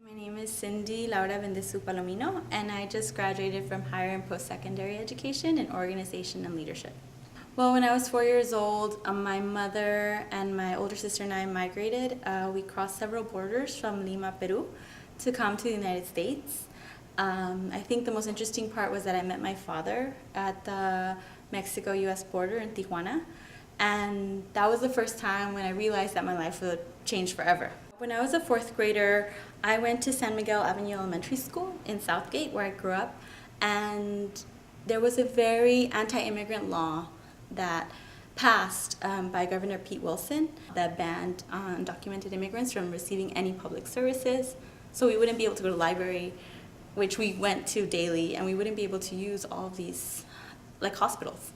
My name is Cyndi Bendezu-Palmino, and I just graduated from higher and post-secondary education in organization and leadership. Well, when I was 4 years old, my mother and my older sister and I migrated. We crossed several borders from Lima, Peru, to come to the United States. I think the most interesting part was that I met my father at the Mexico-US border in Tijuana, and that was the first time when I realized that my life would change forever. When I was a fourth grader, I went to San Miguel Avenue Elementary School in Southgate, where I grew up, and there was a very anti-immigrant law that passed by Governor Pete Wilson that banned undocumented immigrants from receiving any public services. So we wouldn't be able to go to the library, which we went to daily, and we wouldn't be able to use all of these like hospitals.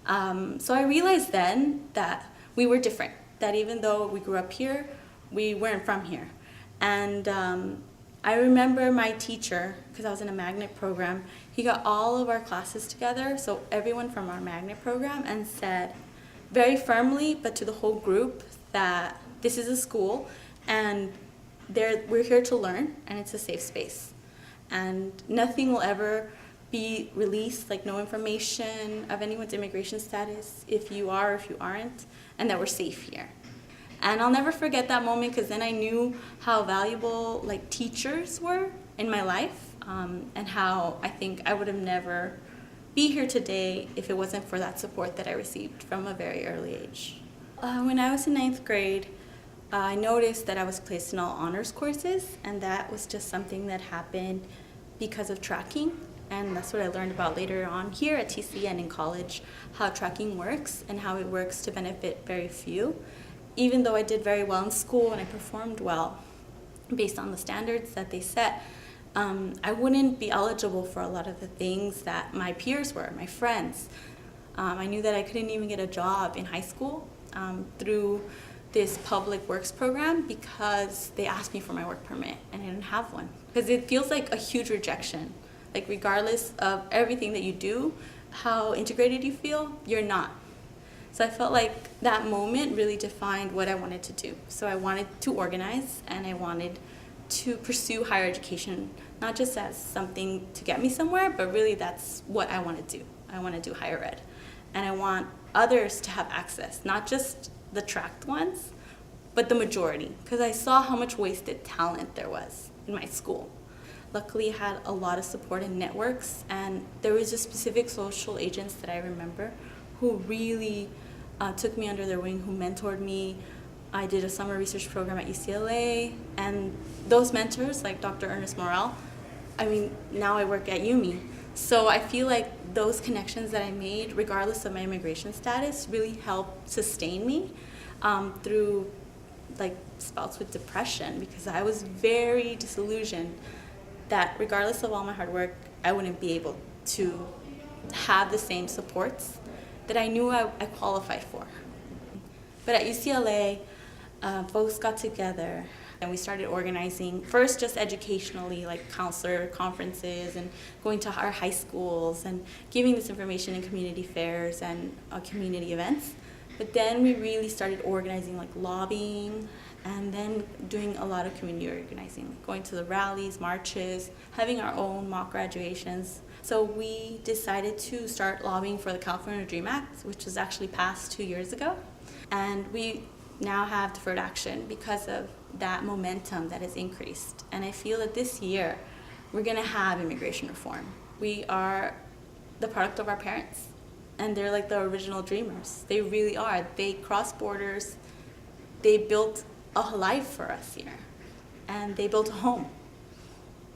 So I realized then that we were different, that even though we grew up here, we weren't from here. And I remember my teacher, because I was in a magnet program, he got all of our classes together, so everyone from our magnet program, and said very firmly, but to the whole group, that this is a school and we're here to learn, and it's a safe space. And nothing will ever be released, like no information of anyone's immigration status, if you are or if you aren't, and that we're safe here. And I'll never forget that moment, because then I knew how valuable like teachers were in my life, and how I think I would have never be here today if it wasn't for that support that I received from a very early age. When I was in 9th grade, I noticed that I was placed in all honors courses, and that was just something that happened because of tracking. And that's what I learned about later on here at TC and in college, how tracking works and how it works to benefit very few. Even though I did very well in school and I performed well based on the standards that they set, I wouldn't be eligible for a lot of the things that my peers were, my friends. I knew that I couldn't even get a job in high school through this public works program because they asked me for my work permit and I didn't have one. Because it feels like a huge rejection. Like regardless of everything that you do, how integrated you feel, you're not. So I felt like that moment really defined what I wanted to do. So I wanted to organize and I wanted to pursue higher education, not just as something to get me somewhere, but really that's what I want to do. I want to do higher ed. And I want others to have access, not just the tracked ones, but the majority, because I saw how much wasted talent there was in my school. Luckily, I had a lot of support in networks, and there was just specific social agents that I remember who really took me under their wing, who mentored me. I did a summer research program at UCLA, and those mentors, like Dr. Ernest Morel, I mean, now I work at UMI. So I feel like those connections that I made, regardless of my immigration status, really helped sustain me through like spouts with depression, because I was very disillusioned that regardless of all my hard work, I wouldn't be able to have the same supports that I knew I qualified for. But at UCLA, folks got together and we started organizing, first just educationally, like counselor conferences and going to our high schools and giving this information in community fairs and community events. But then we really started organizing, like lobbying, and then doing a lot of community organizing, going to the rallies, marches, having our own mock graduations. So we decided to start lobbying for the California Dream Act, which was actually passed 2 years ago. And we now have deferred action because of that momentum that has increased. And I feel that this year, we're gonna have immigration reform. We are the product of our parents, and they're like the original dreamers. They really are. They crossed borders, they built a life for us here, and they built a home.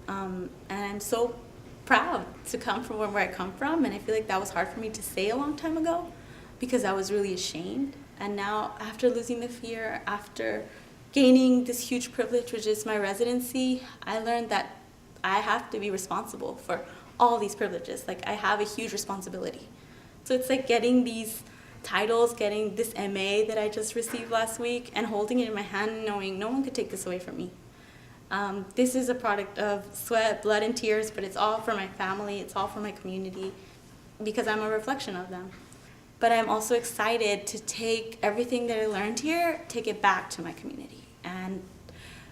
And I'm so proud to come from where I come from, and I feel like that was hard for me to say a long time ago because I was really ashamed. And now, after losing the fear, after gaining this huge privilege, which is my residency, I learned that I have to be responsible for all these privileges. Like, I have a huge responsibility. So it's like getting these titles, getting this MA that I just received last week, and holding it in my hand and knowing no one could take this away from me. This is a product of sweat, blood, and tears, but it's all for my family, it's all for my community, because I'm a reflection of them. But I'm also excited to take everything that I learned here, take it back to my community, and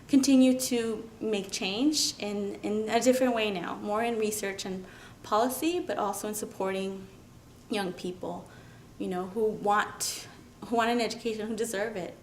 continue to make change in a different way now, more in research and policy, but also in supporting young people, who want an education, who deserve it.